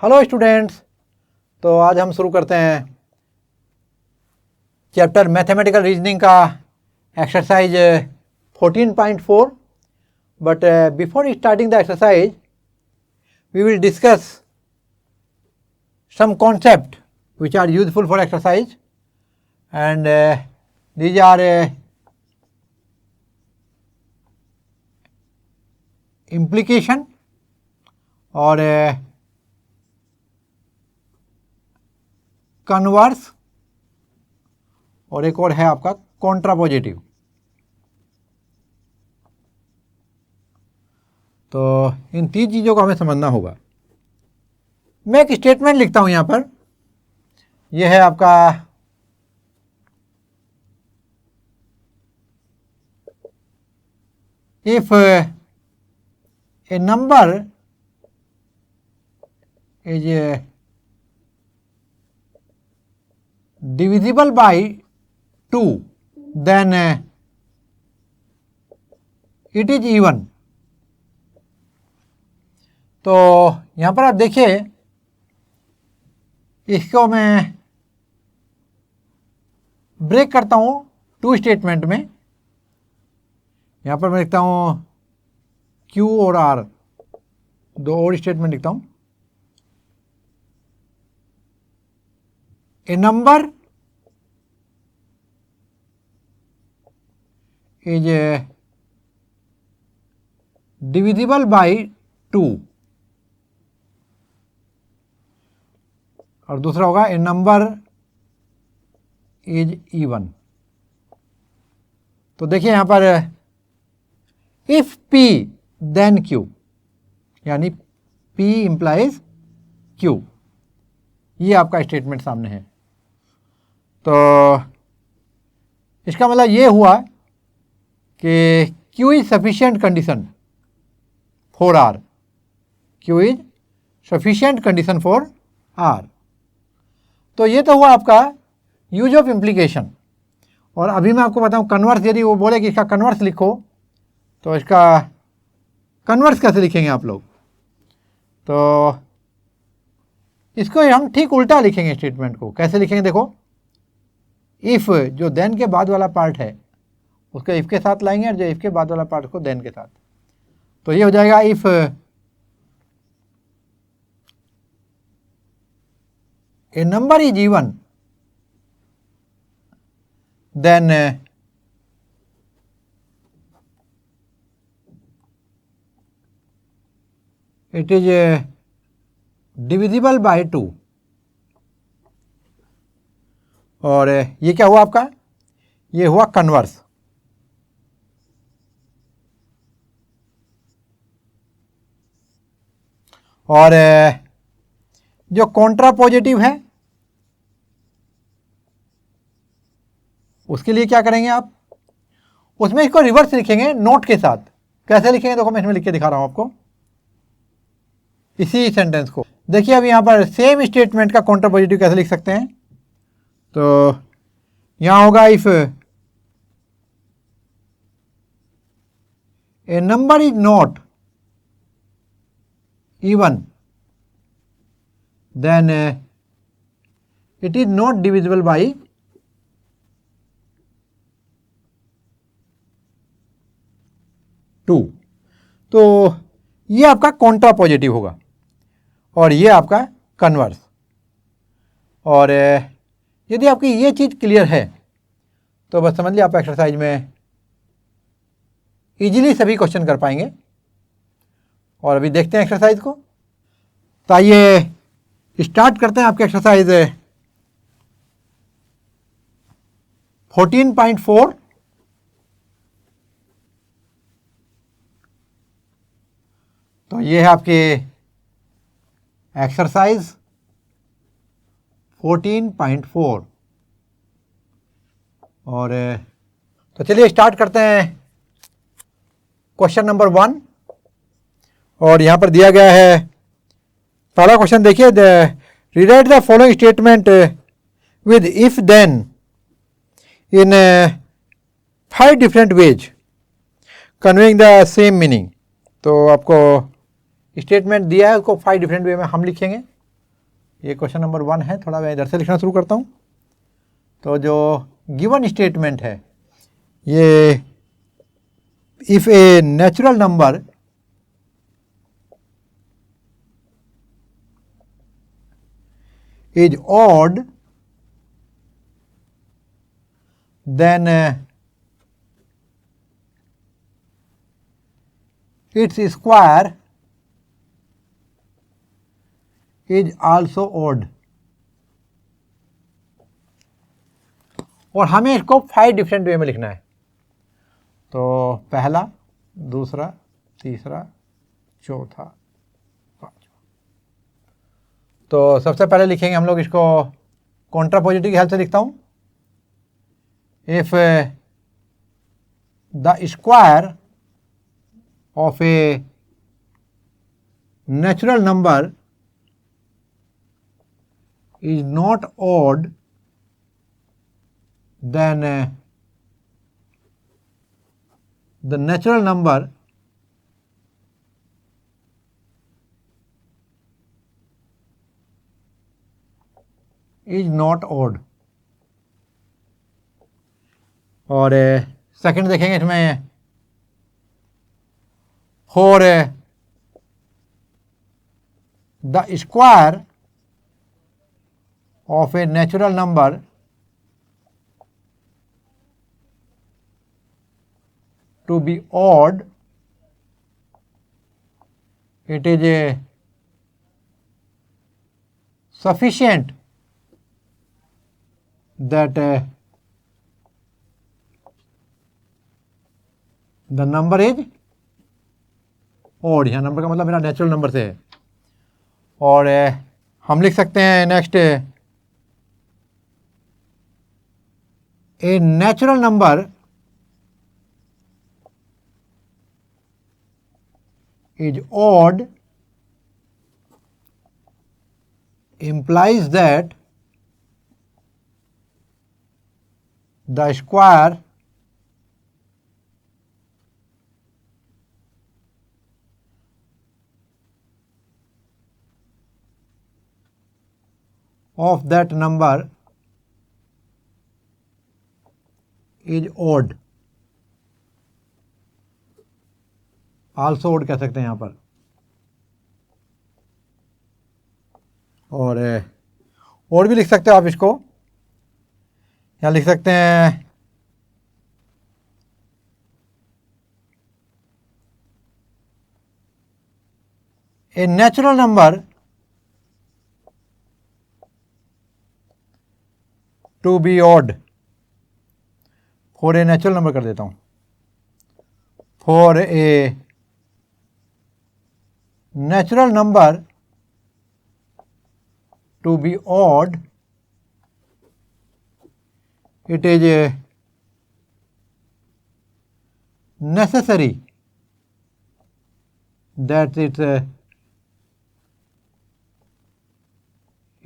Hello students, तो आज हम शुरू करते हैं चैप्टर मैथमेटिकल रीजनिंग का exercise 14.4। But before starting the exercise we will discuss some concepts which are useful for exercise, and these are implication or converse और एक और है आपका कॉन्ट्रापोजिटिव। तो इन तीन चीज़ों को हमें समझना होगा। मैं एक स्टेटमेंट लिखता हूं यहां पर। यह है आपका if a number is divisible by 2 then it is even। तो यहाँ पर आप देखिए, इसको मैं ब्रेक करता हूँ टू स्टेटमेंट में। यहाँ पर मैं लिखता हूँ Q और R, दो और स्टेटमेंट लिखता हूँ। A number is divisible by 2 और दूसरा होगा a number is even। तो देखिए यहाँ पर if P then Q, यानी P implies Q, ये आपका स्टेटमेंट सामने है। तो इसका मतलब ये हुआ कि Q is sufficient condition for R, Q is sufficient condition for R। तो ये तो हुआ आपका यूज ऑफ इम्प्लीकेशन। और अभी मैं आपको बताऊं कन्वर्स, यदि वो बोले कि इसका कन्वर्स लिखो, तो इसका कन्वर्स कैसे लिखेंगे आप लोग? तो इसको हम ठीक उल्टा लिखेंगे स्टेटमेंट को। कैसे लिखेंगे देखो, इफ़ जो देन के बाद वाला पार्ट है उसको इफ़ के साथ लाएंगे और जो इफ़ के बाद वाला पार्ट को देन के साथ। तो ये हो जाएगा if a number is even then it is divisible by 2। और ये क्या हुआ आपका? ये हुआ कन्वर्स। और जो कॉन्ट्रा पॉजिटिव है उसके लिए क्या करेंगे आप? उसमें इसको रिवर्स लिखेंगे नोट के साथ। कैसे लिखेंगे देखो, मैं इसमें लिख के दिखा रहा हूं आपको इसी सेंटेंस को। देखिए अब यहाँ पर सेम स्टेटमेंट का कॉन्ट्रा पॉजिटिव कैसे लिख सकते हैं? तो यहाँ होगा if a number is not even then it is not divisible by 2। तो ये आपका कॉन्ट्रा पॉजिटिव होगा और ये आपका कन्वर्स। और यदि आपकी ये चीज़ क्लियर है तो बस समझ लिया आप एक्सरसाइज में इजीली सभी क्वेश्चन कर पाएंगे। और अभी देखते हैं एक्सरसाइज को। तो आइए स्टार्ट करते हैं आपके एक्सरसाइज 14.4। तो ये है आपके एक्सरसाइज 14.4। और तो चलिए स्टार्ट करते हैं क्वेश्चन नंबर 1। और यहाँ पर दिया गया है पहला क्वेश्चन। देखिए, rewrite the following statement with if then in 5 different ways conveying the same meaning. तो आपको स्टेटमेंट दिया है, उसको 5 डिफरेंट वे में हम लिखेंगे ये क्वेश्चन नंबर 1 है। थोड़ा मैं इधर से लिखना शुरू करता हूँ। तो जो गिवन स्टेटमेंट है ये, if a natural number is odd, then its square is also odd। और हमें इसको 5 डिफरेंट वे में लिखना है। तो पहला, दूसरा, तीसरा, चौथा, पांचवा। तो सबसे पहले लिखेंगे हम लोग इसको कॉन्ट्रापोजिटिव की हेल्प से लिखता हूं। If the square of a natural number is not odd, then the natural number is not odd। और सेकंड देखेंगे इसमें, for the square of a natural number to be odd, it is sufficient that the number is odd। यहाँ number का मतलब मेरा natural number से है। और हम लिख सकते हैं next, a natural number is odd implies that the square of that number is odd। also odd कह सकते हैं यहाँ पर। और भी लिख सकते हो आप इसको। यहाँ लिख सकते हैं a natural number to be odd, for a natural number कर देता हूँ, for a natural number to be odd, it is necessary that its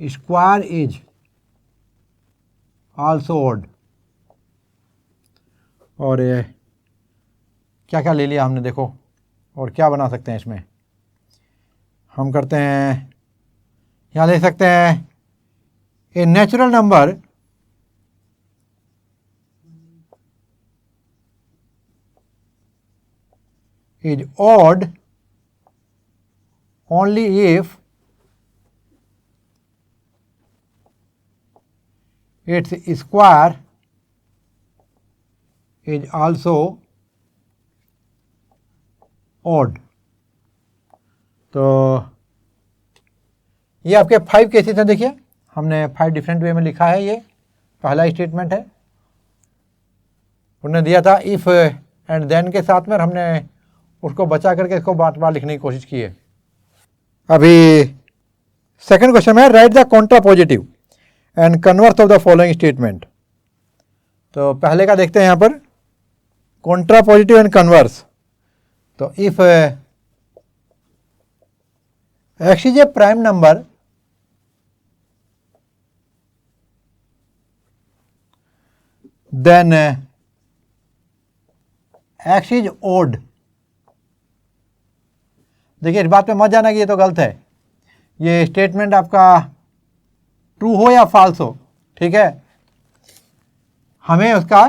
square is also odd। और क्या क्या ले लिया हमने देखो, और क्या बना सकते हैं इसमें। हम करते हैं, यहाँ ले सकते हैं a natural number is odd only if its square is also odd। तो ये आपके 5 केसेस हैं। देखिए हमने 5 डिफरेंट वे में लिखा है। ये पहला स्टेटमेंट है, उन्होंने दिया था इफ एंड देन के साथ में, और हमने उसको बचा करके इसको बार बार लिखने की कोशिश की है। अभी सेकंड क्वेश्चन में right the contrapositive and converse of the following statement. तो पहले का देखते हैं यहाँ पर, कॉन्ट्रापोजिटिव एंड कन्वर्स। तो if x is a prime number, then x is odd। देखिए इस बात पे मत जाना कि ये तो गलत है। ये स्टेटमेंट आपका ट्रू हो या फॉल्स हो, ठीक है, हमें उसका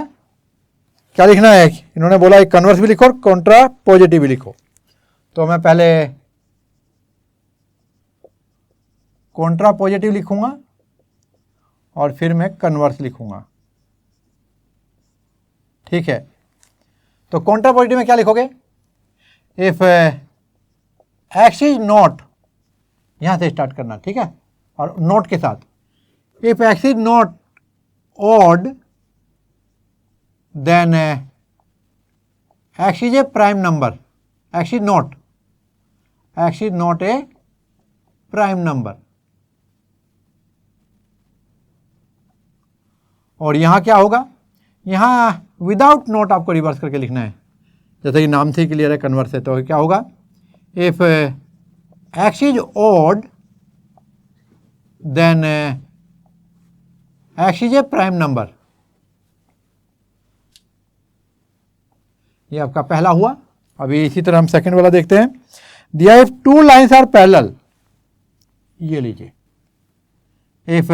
क्या लिखना है। इन्होंने बोला एक कन्वर्स भी लिखो और कॉन्ट्रा पॉजिटिव भी लिखो। तो मैं पहले कॉन्ट्रा पॉजिटिव लिखूंगा और फिर मैं कन्वर्स लिखूंगा, ठीक है। तो कॉन्ट्रा पॉजिटिव में क्या लिखोगे, इफ एक्स इज नॉट, यहां से स्टार्ट करना, ठीक है, और नोट के साथ, if x is not odd then x is a prime number, x is not a prime number। और यहां क्या होगा, यहां विदाउट नोट आपको रिवर्स करके लिखना है, जैसे कि नाम से ही क्लियर है कन्वर्स है। तो क्या होगा, if x is odd then x is a prime number। ये आपका पहला हुआ। अभी इसी तरह हम सेकंड वाला देखते हैं। दिया if two lines are parallel, ये लीजिए, if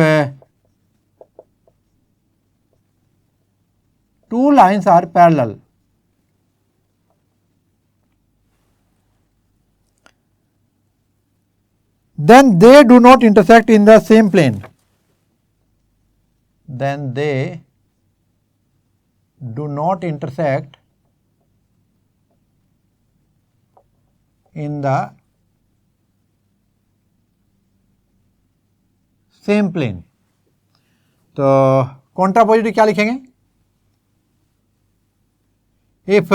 two lines are parallel then they do not intersect in the same plane, then they do not intersect in the same plane। तो कॉन्ट्रा पॉजिटिव क्या लिखेंगे, if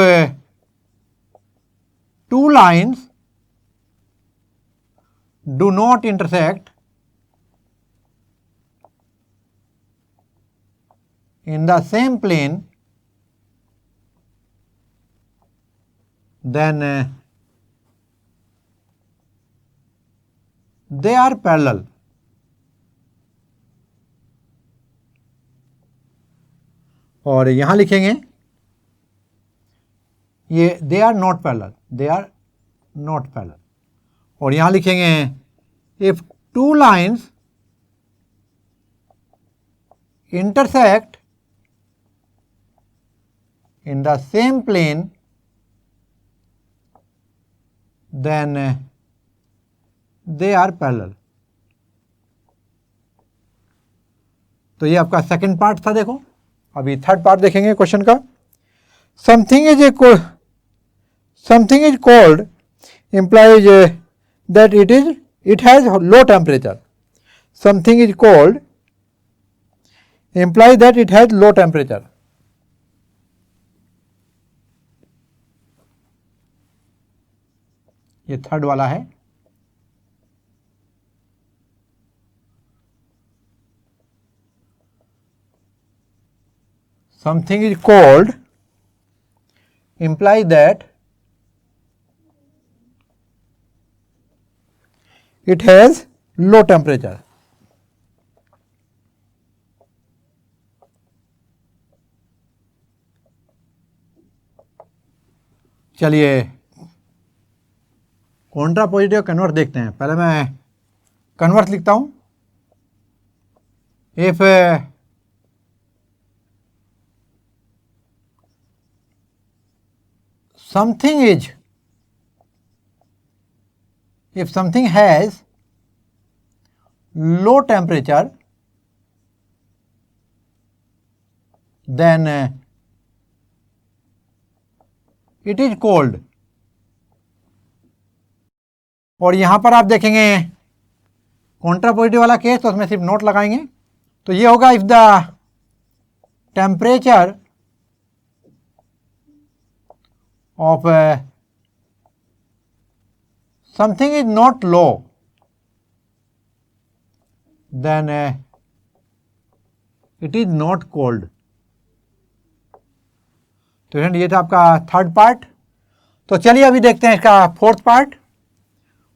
two lines do not intersect in the same plane then they are parallel। और यहां लिखेंगे ये they are not parallel, they are not parallel। और यहां लिखेंगे if two lines intersect in the same plane then they are parallel। तो ये आपका सेकंड पार्ट था। देखो अभी थर्ड पार्ट देखेंगे क्वेश्चन का। Something is cold implies that it has low temperature। something is cold implies that it has low temperature। ये third वाला है। something is cold implies that it has low temperature। चलिए Contra positive converse देखते हैं। पहले मैं converse लिखता हूं। If something has low temperature then it is cold। और यहां पर आप देखेंगे कॉन्ट्रा पॉजिटिव वाला केस, तो उसमें सिर्फ नोट लगाएंगे। तो ये होगा if the temperature of something is not low then it is not cold। तो ये था आपका थर्ड पार्ट। तो चलिए अभी देखते हैं इसका फोर्थ पार्ट।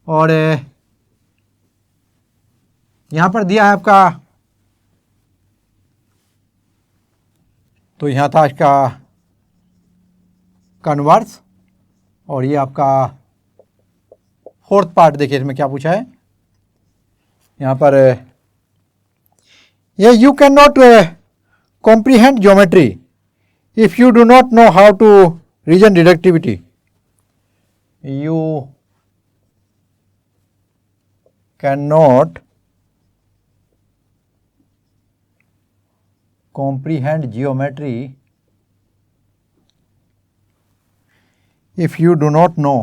और यहां पर दिया है आपका, तो यहां था इसका कन्वर्स, और ये आपका फोर्थ पार्ट। देखिए इसमें क्या पूछा है। यहां पर ये you cannot comprehend geometry if you do not know how to reason deductivity. You cannot comprehend geometry if you do not know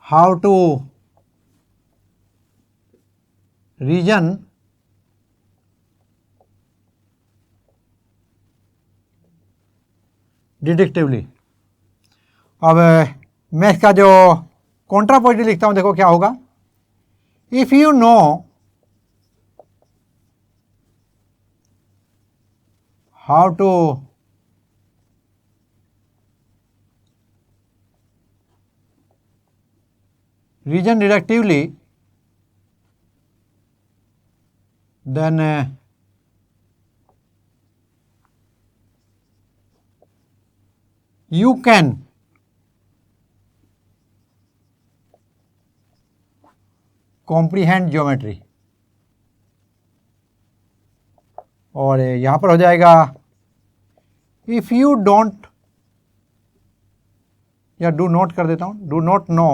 how to reason डिडक्टिवली. अब मैं इसका जो कॉन्ट्रापोजिटिव लिखता हूं, देखो क्या होगा. If you know how to reason deductively, then you can comprehend geometry. और यहां पर हो जाएगा if you don't, या do not कर देता हूं, do not know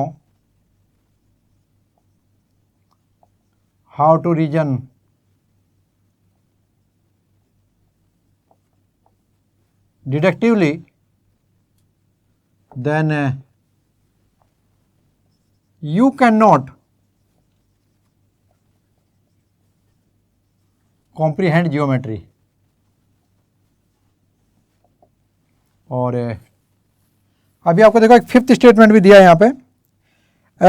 how to reason deductively, then you cannot comprehend geometry. और अभी आपको देखो एक फिफ्थ स्टेटमेंट भी दिया है यहाँ पे.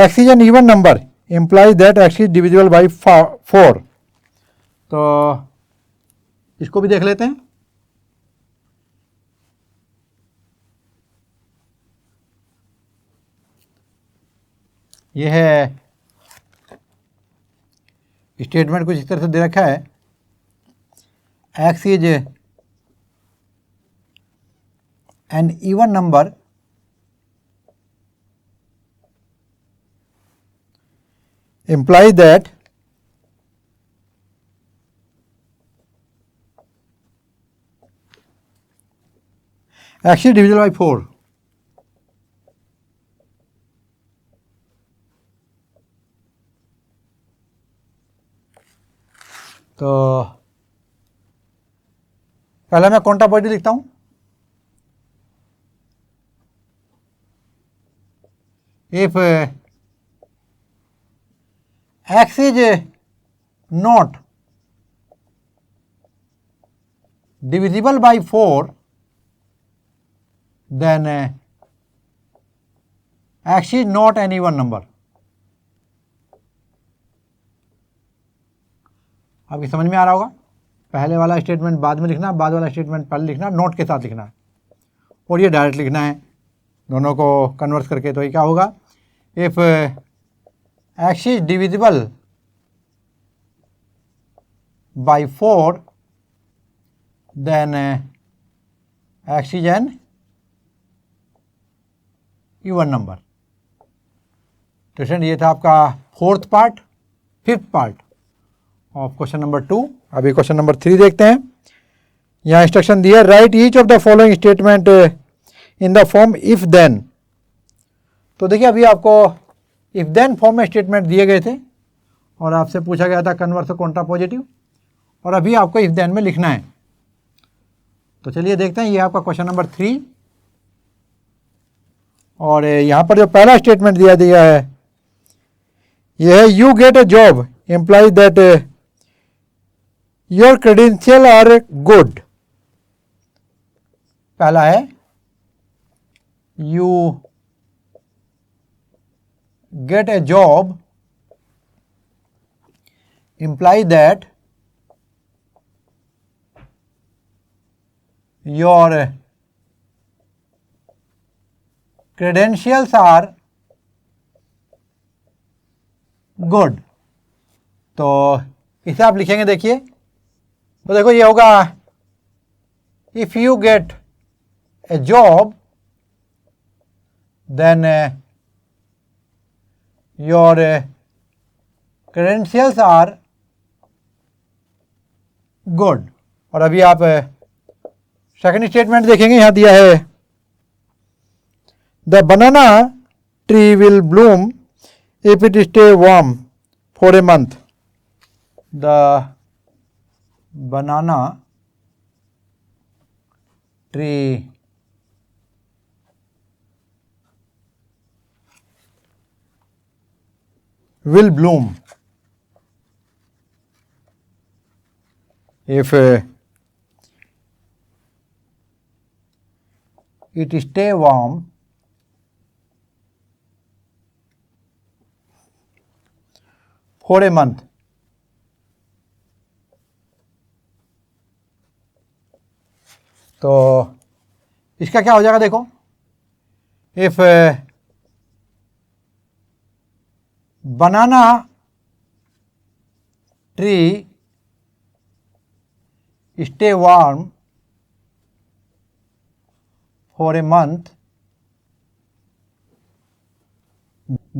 x is an even number implies that x is divisible by 4. तो इसको भी देख लेते हैं. यह है स्टेटमेंट, कुछ इस तरह से दे रखा है. x is an even number implies that x is divisible by 4. तो पहले मैं कॉन्ट्रापोजिटिव लिखता हूं. If x is not divisible by 4, then x is not an even number. आपकी समझ में आ रहा होगा. पहले वाला स्टेटमेंट बाद में लिखना, बाद वाला स्टेटमेंट पहले लिखना, नोट के साथ लिखना है, और ये डायरेक्ट लिखना है दोनों को कन्वर्ट करके. तो ये क्या होगा, if x is divisible by 4, then x is an even number. तो स्टूडेंट ये था आपका fourth part, fifth part of question number 2. अभी क्वेश्चन नंबर 3 देखते हैं. यहाँ इंस्ट्रक्शन दिया, write each of the following statement in the form if then. तो देखिए अभी आपको इफ देन फॉर्म में स्टेटमेंट दिए गए थे और आपसे पूछा गया था कन्वर्स और कॉन्ट्रापोजिटिव, और अभी आपको इफ देन में लिखना है. तो चलिए देखते हैं. ये आपका क्वेश्चन नंबर 3, और यहाँ पर जो पहला स्टेटमेंट दिया है ये है, you get a job implies that your credentials are good. पहला है, you get a job implies that your credentials are good. तो इसे आप लिखेंगे, देखिए. तो देखो ये होगा, if you get A job then your credentials are good. और अभी आप सेकंड स्टेटमेंट देखेंगे, यहां दिया है the banana tree will Bloom if it stay warm for a month. The banana tree will bloom if it stay warm for a month. तो इसका क्या हो जाएगा देखो, if banana tree stay warm for a month,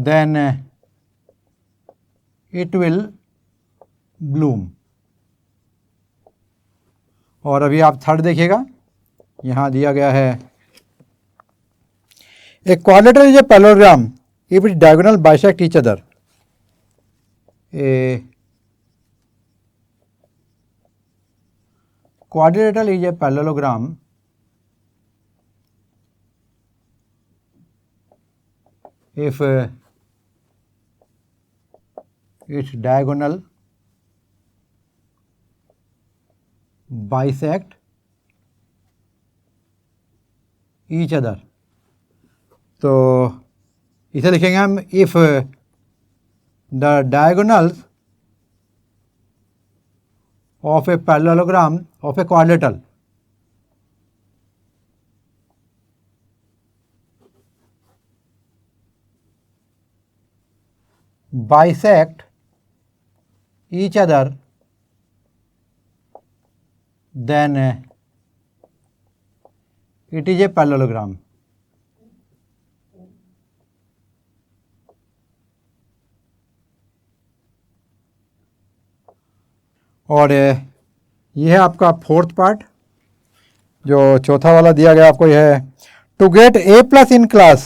then it will bloom. और अभी आप third देखिएगा, यहां दिया गया है a quadrilateral is a parallelogram if its diagonal bisect each other. A quadrilateral is a parallelogram if its diagonal bisect each other. तो इसे लिखेंगे हम if the diagonals of a parallelogram of a quadrilateral bisect each other, then it is a parallelogram. और ये है आपका fourth part, जो चौथा वाला दिया गया आपको, यह है to get a plus in class.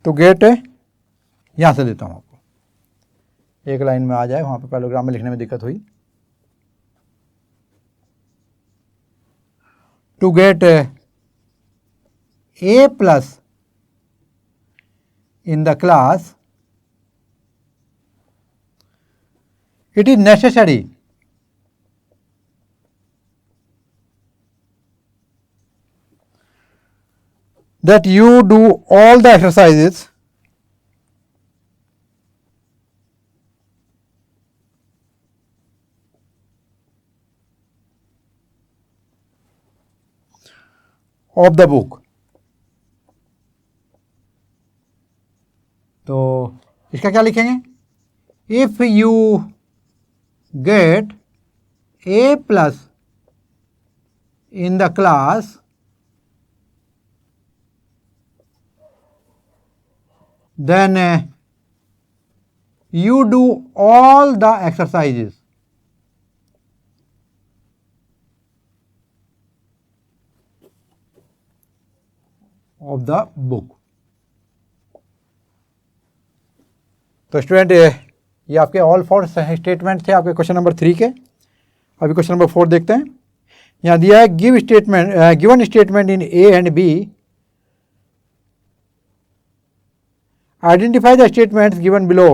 To get यहाँ से देता हूँ आपको, एक लाइन में आ जाए, वहाँ पे पैरेललोग्राम में लिखने में दिक्कत हुई. To get a plus in the class it is necessary that you do all the exercises of the book. तो इसका क्या लिखेंगे, if you get A plus in the class, then you do all the exercises of the book. तो student ये आपके all four statement थे आपके question number 3 के. अभी क्वेश्चन नंबर 4 देखते हैं. यहाँ दिया है given statement in A and B, identify the statements given below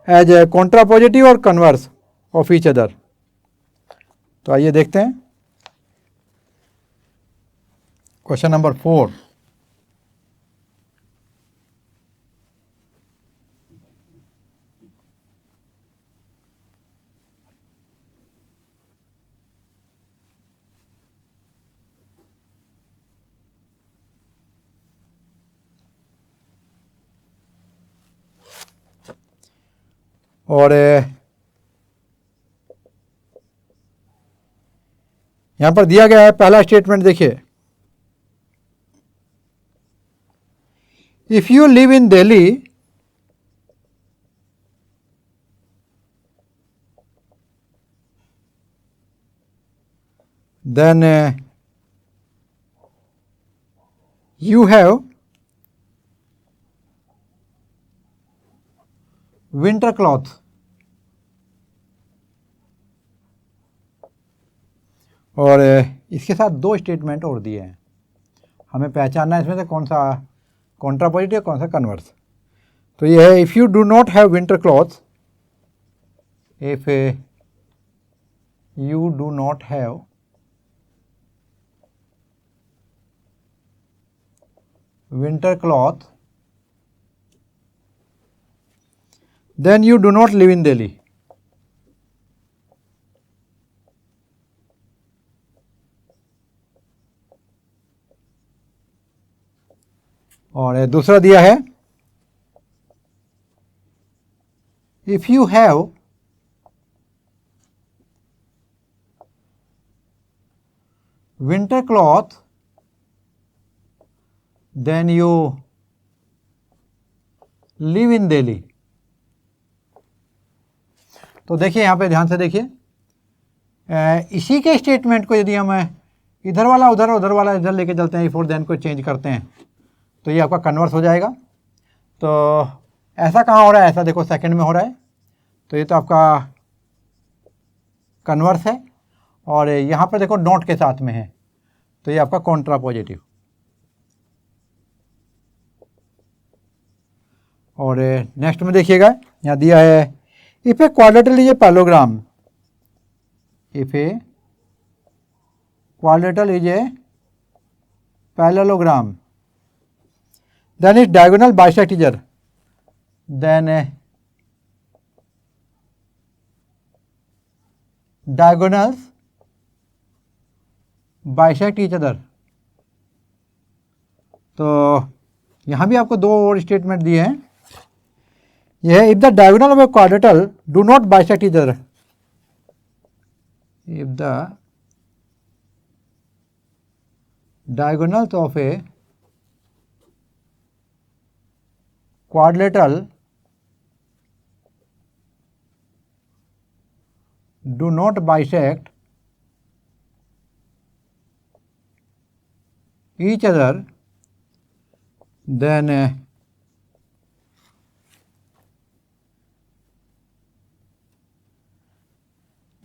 as contrapositive और कन्वर्स ऑफ ईच अदर. तो आइए देखते हैं क्वेश्चन नंबर 4. और यहाँ पर दिया गया है पहला स्टेटमेंट, देखिए if you live in Delhi, then you have winter clothes. और इसके साथ दो स्टेटमेंट और दिए हैं, हमें पहचानना है इसमें से कौन सा कॉन्ट्रापोजिटिव कौन सा कन्वर्स। तो ये है if you do not have winter clothes, if you do not have winter cloth, then you do not live in Delhi. और दूसरा दिया है if you have winter cloth, then you live in Delhi. तो देखिए यहाँ पे ध्यान से देखिए, इसी के स्टेटमेंट को यदि हम इधर वाला उधर उधर वाला इधर लेके चलते हैं, इफ देन को चेंज करते हैं तो ये आपका कन्वर्स हो जाएगा। तो ऐसा कहाँ हो रहा है, ऐसा देखो सेकंड में हो रहा है, तो ये तो आपका कन्वर्स है, और यहाँ पर देखो नोट के साथ में है, तो ये आपका कॉन्ट्रापोजिटिव। और नेक्स्ट में देखिएगा यहाँ दिया है if a quadrilateral is a parallelogram, if a quadrilateral is a parallelogram, then its diagonal bisect each other, then diagonals bisect each other. तो यहाँ भी आपको दो और स्टेटमेंट दिए हैं, यह है if the diagonal of A quadrilateral do not bisect each other, if the diagonals of A quadrilateral do not bisect each other, then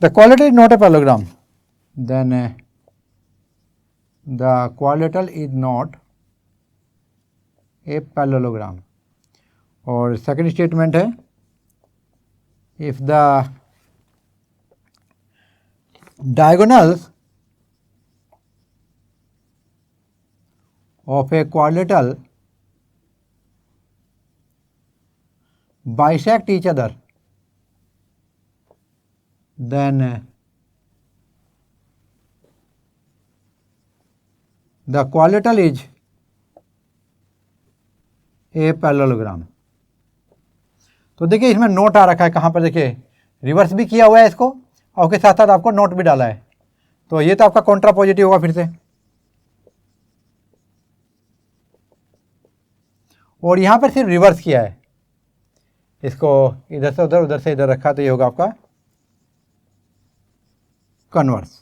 the quadrilateral is not a parallelogram, then the quadrilateral is not a parallelogram. और second statement है if the diagonals of a quadrilateral bisect each other, then the quadrilateral is a parallelogram. तो देखिए इसमें note आ रखा है, कहाँ पर देखिए रिवर्स भी किया हुआ है इसको, और उसके साथ साथ आपको नोट भी डाला है, तो ये तो आपका कॉन्ट्रापोजिटिव होगा फिर से। और यहाँ पर सिर्फ रिवर्स किया है, इसको इधर से उधर से इधर रखा, तो ये होगा आपका कन्वर्स।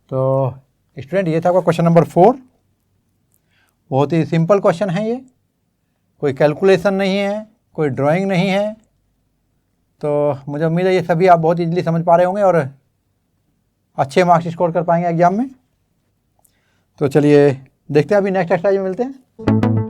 तो स्टूडेंट ये था आपका क्वेश्चन नंबर 4, बहुत ही सिंपल क्वेश्चन है ये, कोई कैलकुलेशन नहीं है, कोई ड्राइंग नहीं है। तो मुझे उम्मीद है ये सभी आप बहुत इजीली समझ पा रहे होंगे और अच्छे मार्क्स स्कोर कर पाएंगे एग्जाम में। तो चलिए देखते हैं, अभी नेक्स्ट एक्सरसाइज में मिलते हैं।